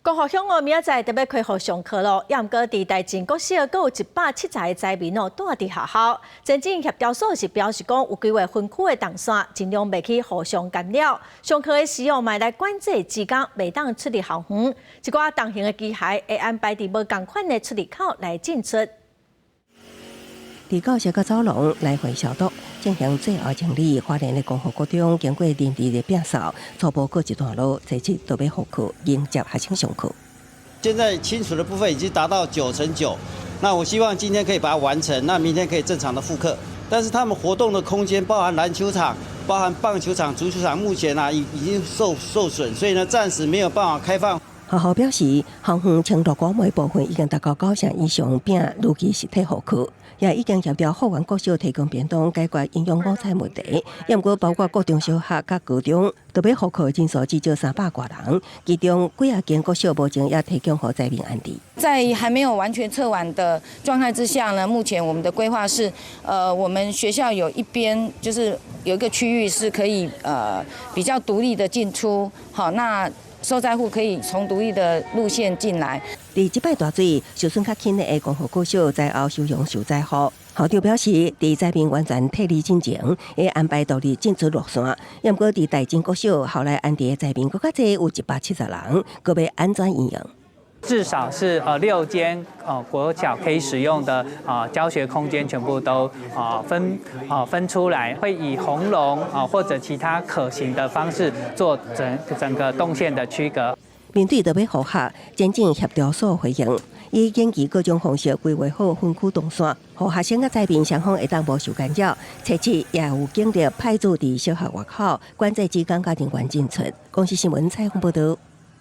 光复乡明仔载特别开放上课咯，也毋过伫大前国小，阁有170个灾民住伫学校。前进协调所是表示讲，有几位分区的动线，尽量袂去互相干扰。上课的时候，嘛来管制职工袂当出入校园。一寡大型的机械会安排伫无共款的出入口来进出。伫教室个走廊来回消毒，进行最后清理。花莲的光复高中经过连日的摒扫，初步过一段路，这次都要复课迎接学生上课。现在清除的部分已经达到9%，那我希望今天可以把它完成，那明天可以正常的复课。但是他们活动的空间，包含篮球场、包含棒球场、足球场，目前已经受损，所以呢暂时没有办法开放。学校表示，校园程度广的部分已经达到9成以上，并如期实体复课，也已经协调复原国小提供便当，解决营养午餐问题。也毋过，包括各中小学、甲高中，都要复课人数至少300多人，其中几啊间国小目前也提供给灾民安置。在还没有完全测完的状态之下呢，目前我们的规划是，我们学校有一边就是有一个区域是可以比较独立的进出，好那。受灾户可以从独立的路线进来。伫即摆大水，受损较轻的光复国小灾后收容受灾户，校长表示，伫灾民完全撤离进前，会安排独立进出路线。也毋过伫大金国小后来安置的灾民更较侪，有170人，搁要安全营养。至少是6间国小可以使用的教学空间全部都分出来，会以红龙或者其他可行的方式做整个动线的区隔。面对特别复学，前进协调所回应，以研究各种方式规划好分区动线，互学生甲灾民双方会当无受干扰。初期也有警力派驻伫小学外口，管制职工甲人员进出。公视新闻采访报道。